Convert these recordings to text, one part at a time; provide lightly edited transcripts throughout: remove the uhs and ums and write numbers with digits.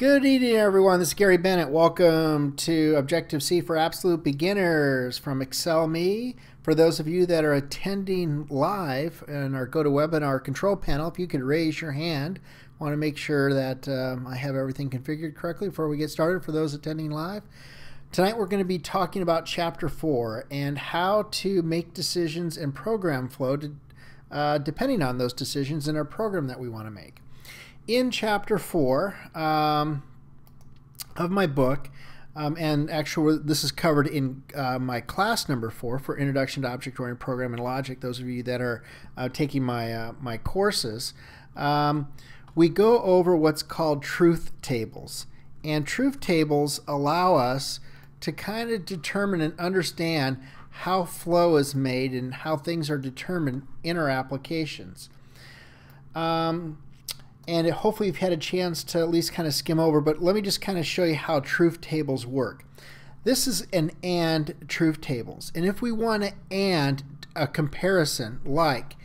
Good evening, everyone. This is Gary Bennett. Welcome to Objective-C for Absolute Beginners from Excel.me. For those of you that are attending live in our GoToWebinar control panel, if you could raise your hand. I want to make sure that I have everything configured correctly before we get started for those attending live. Tonight we're going to be talking about Chapter 4 and how to make decisions in program flow depending on those decisions in our program that we want to make. In Chapter 4 of my book, and actually this is covered in my class number 4 for Introduction to Object-Oriented Programming and Logic, those of you that are taking my, my courses, we go over what's called truth tables. And truth tables allow us to kind of determine and understand how flow is made and how things are determined in our applications. And hopefully you've had a chance to at least kind of skim over, but let me just kind of show you how truth tables work. This is an AND truth tables. And if we want to AND a comparison like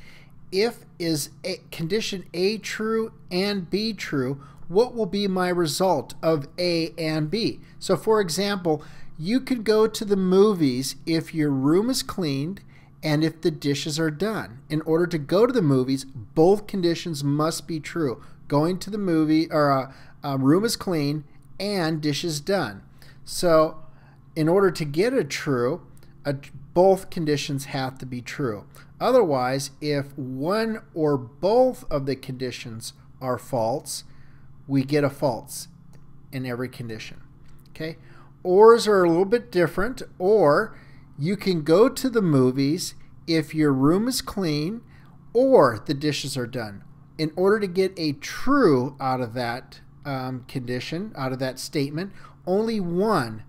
if is condition A true and B true, what will be my result of A and B? So for example, you could go to the movies if your room is cleaned and if the dishes are done. In order to go to the movies, both conditions must be true. Going to the movie or room is clean and dishes done. So in order to get a true, both conditions have to be true. Otherwise, if one or both of the conditions are false, we get a false in every condition. Okay? Ors are a little bit different. Or you can go to the movies if your room is clean or the dishes are done. In order to get a true out of that condition, out of that statement, only one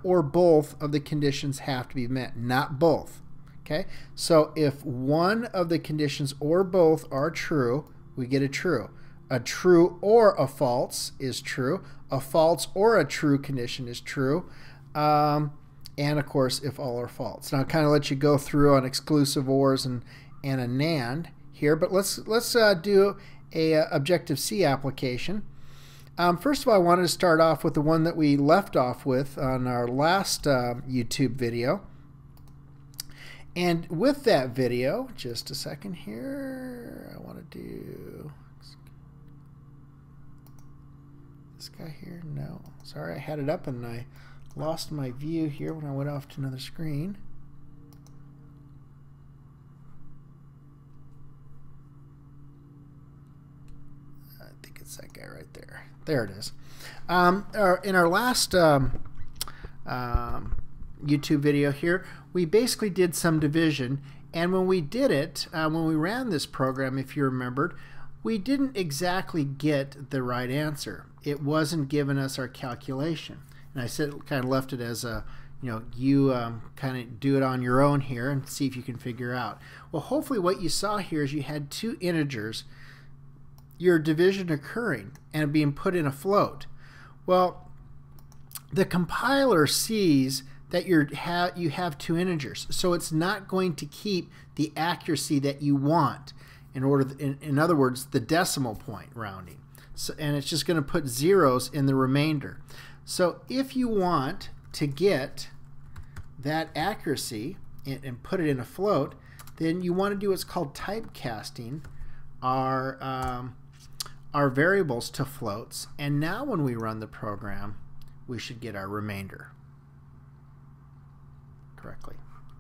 or both of the conditions have to be met, not both. Okay? So if one of the conditions or both are true, we get a true. A true or a false is true. A false or a true condition is true. And of course, if all are false. Now, I'll kind of let you go through on exclusive ORs and a NAND here, but let's do a Objective-C application. First of all, I wanted to start off with the one that we left off with on our last YouTube video. And with that video, just a second here, I want to do this guy here. No, sorry, I had it up and I lost my view here when I went off to another screen. I think it's that guy right there. There it is. In our last YouTube video here, we basically did some division, and when we did it, when we ran this program, if you remembered, we didn't exactly get the right answer. It wasn't giving us our calculation. And I said, kind of left it as a, you kind of do it on your own here and see if you can figure out. Well, hopefully what you saw here is you had two integers, your division occurring and being put in a float. Well, the compiler sees that you have two integers, so it's not going to keep the accuracy that you want. In other words, the decimal point rounding. So, and it's just going to put zeros in the remainder. So if you want to get that accuracy and put it in a float, then you want to do what's called typecasting our variables to floats. And now when we run the program, we should get our remainder correctly.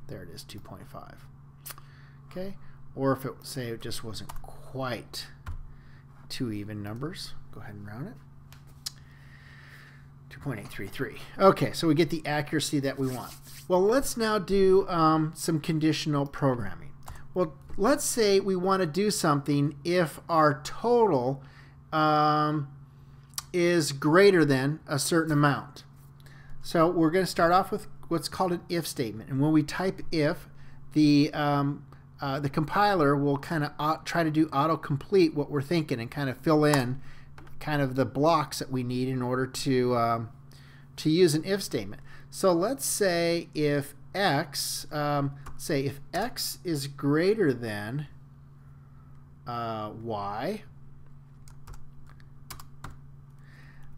There it is, 2.5. Okay. Or if it just wasn't quite two even numbers, go ahead and round it. 2.833. Okay, so we get the accuracy that we want. Well, let's now do some conditional programming. Well, let's say we want to do something if our total is greater than a certain amount. So we're going to start off with what's called an if statement. And when we type if, the compiler will kind of try to do autocomplete what we're thinking and kind of fill in kind of the blocks that we need in order to use an if statement. So let's say if x, if x is greater than y,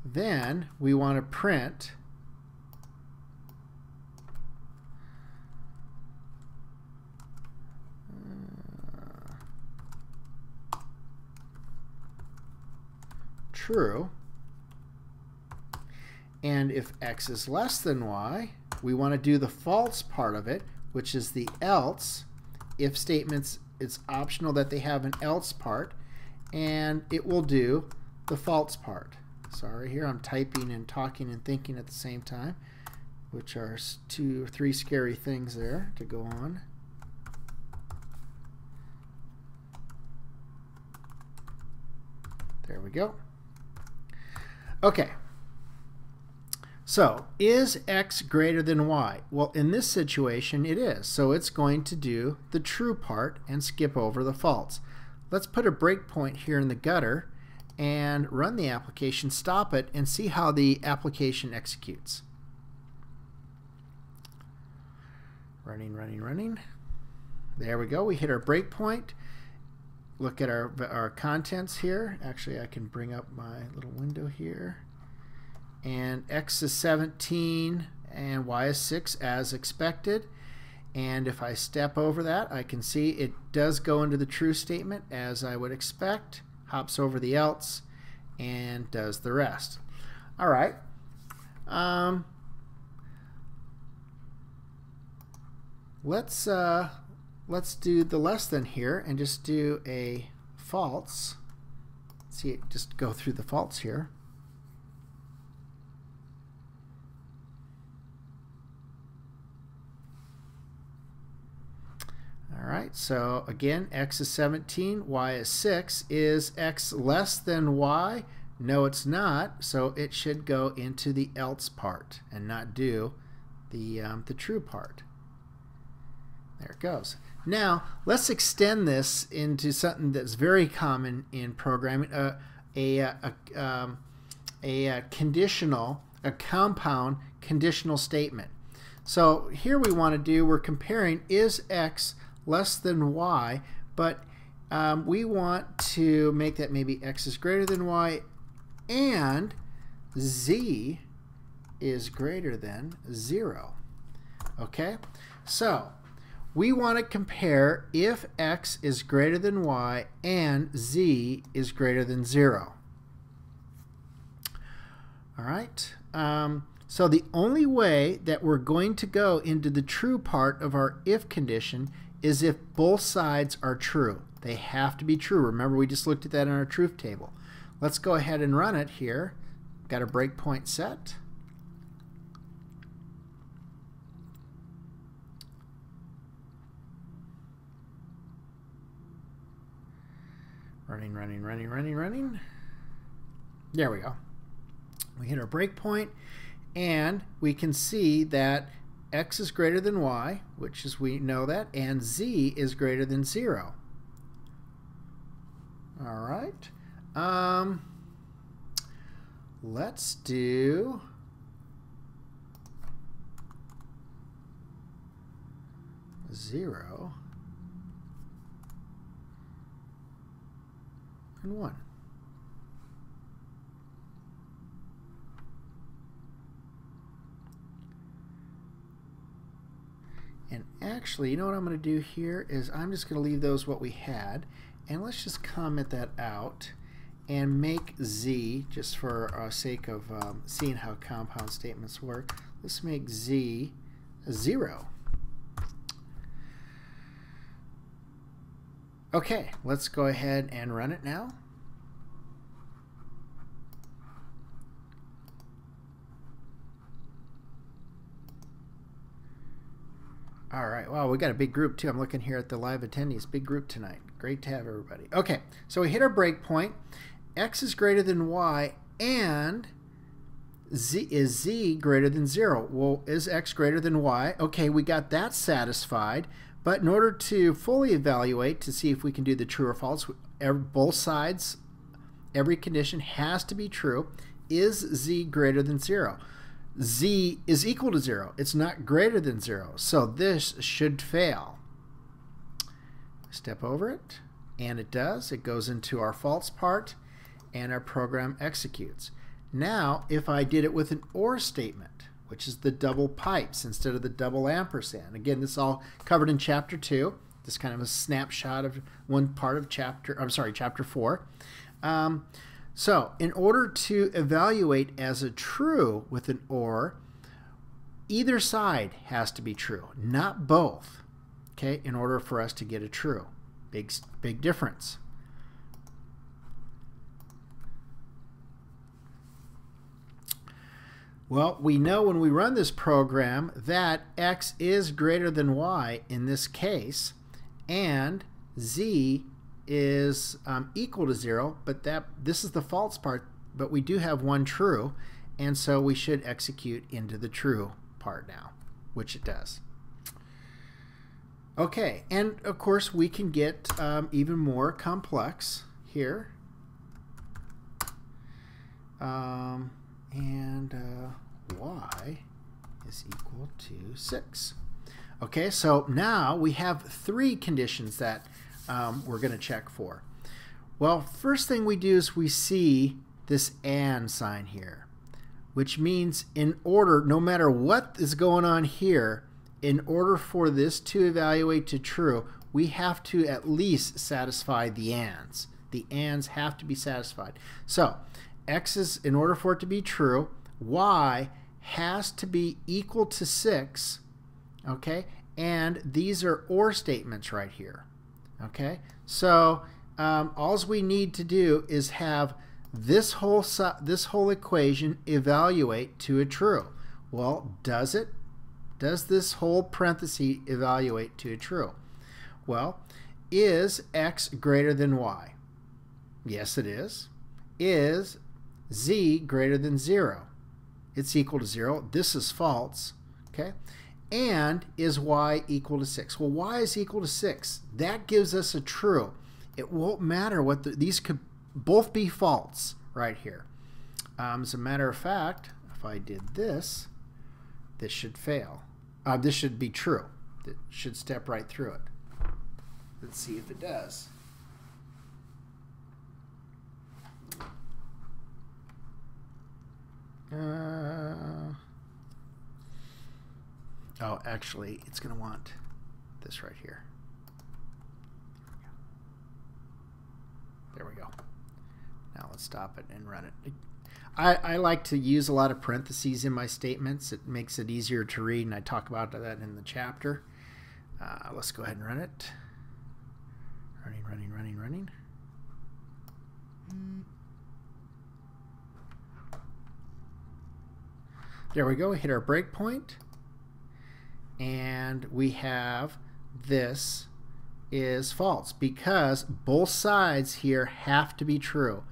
then we want to print true. And if x is less than y, we want to do the false part of it, which is the else. If statements, it's optional that they have an else part, and it will do the false part. Sorry, here I'm typing and talking and thinking at the same time, which are 2 or 3 scary things there to go on. There we go. Okay. So, is x greater than y? Well, in this situation, it is. So it's going to do the true part and skip over the false. Let's put a breakpoint here in the gutter and run the application, stop it, and see how the application executes. Running, running, running. There we go. We hit our breakpoint. Look at our contents here. Actually, I can bring up my little window here. And x is 17 and y is 6 as expected. And if I step over that, I can see it does go into the true statement as I would expect, hops over the else, and does the rest. All right. Let's do the less than here and just do a false. See it just go through the false here. All right, so again, x is 17, y is 6. Is x less than y? No, it's not, so it should go into the else part and not do the true part. There it goes. Now, let's extend this into something that's very common in programming, a compound conditional statement. So here we want to do, we're comparing is x less than y, but we want to make that maybe x is greater than y and z is greater than 0. Okay, so we want to compare if x is greater than y and z is greater than 0. All right. So the only way that we're going to go into the true part of our if condition is if both sides are true. They have to be true. Remember, we just looked at that in our truth table. Let's go ahead and run it here. Got a breakpoint set. Running, running, running, running, running. There we go. We hit our breakpoint, and we can see that x is greater than y, which is, we know that, and z is greater than 0. All right. Let's do zero and 1. And actually, you know what I'm going to do here is I'm just going to leave those what we had, and let's just comment that out and make z, just for sake of seeing how compound statements work, let's make z 0. Okay, let's go ahead and run it now. All right, wow, we got a big group too. I'm looking here at the live attendees. Big group tonight. Great to have everybody. Okay, so we hit our breakpoint. X is greater than y, and is z greater than 0? Well, is x greater than y? Okay, we got that satisfied. But in order to fully evaluate to see if we can do the true or false, both sides, every condition has to be true. Is z greater than 0? Z is equal to 0. It's not greater than 0. So this should fail. Step over it, and it does. It goes into our false part, and our program executes. Now, if I did it with an OR statement, which is the double pipes instead of the double ampersand. Again, this is all covered in Chapter 2. This kind of a snapshot of one part of Chapter 4. So, in order to evaluate as a true with an OR, either side has to be true, not both, okay, in order for us to get a true. Big difference. Well, we know when we run this program that x is greater than y in this case, and z is equal to 0, but this is the false part, but we do have one true, and so we should execute into the true part now, which it does. Okay, and of course we can get even more complex here. Y is equal to 6. Okay, so now we have 3 conditions that we're going to check for. Well, first thing we do is we see this and sign here, which means in order, no matter what is going on here, in order for this to evaluate to true, we have to at least satisfy the ands. The ands have to be satisfied. So x is, in order for it to be true, y has to be equal to 6, okay? And these are OR statements right here, okay? So all we need to do is have this whole equation evaluate to a true. Well, does it? Does this whole parenthesis evaluate to a true? Well, is x greater than y? Yes, it is. Is z greater than 0? It's equal to 0. This is false. Okay. And is y equal to 6? Well, y is equal to 6. That gives us a true. It won't matter what these could both be false right here. As a matter of fact, if I did this, this should fail. This should be true. It should step right through it. Let's see if it does. Oh, actually, it's going to want this right here. There we go. Now let's stop it and run it. I like to use a lot of parentheses in my statements. It makes it easier to read, and I talk about that in the chapter. Let's go ahead and run it. Running. There we go. We hit our breakpoint, and we have this is false because both sides here have to be true.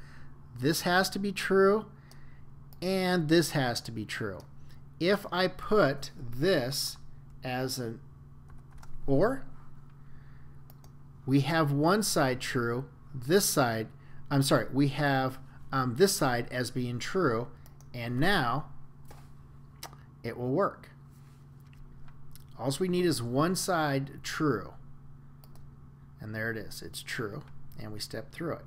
This has to be true, and this has to be true. If I put this as an OR, we have one side true, this side, we have this side as being true, and now it will work. All we need is one side true, and there it is. It's true, and we step through it,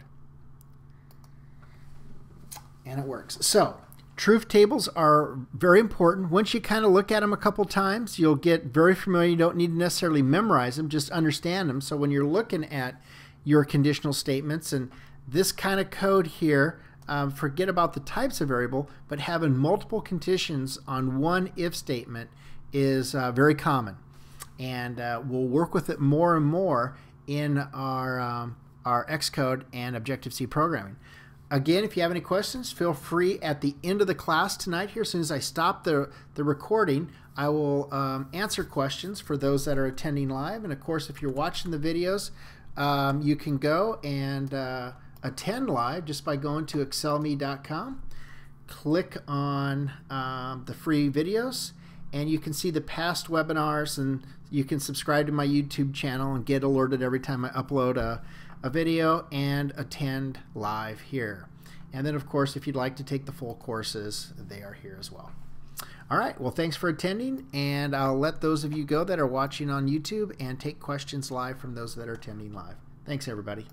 and it works. So truth tables are very important. Once you kind of look at them a couple times, you'll get very familiar. You don't need to necessarily memorize them, just understand them. So when you're looking at your conditional statements and this kind of code here, forget about the types of variable, but having multiple conditions on one if statement is very common. And we'll work with it more and more in our Xcode and Objective-C programming. Again, if you have any questions, feel free at the end of the class tonight here. As soon as I stop the recording, I will answer questions for those that are attending live. And of course, if you're watching the videos, you can go and attend live just by going to excelme.com. Click on the free videos, and you can see the past webinars, and you can subscribe to my YouTube channel and get alerted every time I upload a video and attend live here. And then of course, if you'd like to take the full courses, they are here as well. All right, well, thanks for attending, and I'll let those of you go that are watching on YouTube and take questions live from those that are attending live. Thanks, everybody.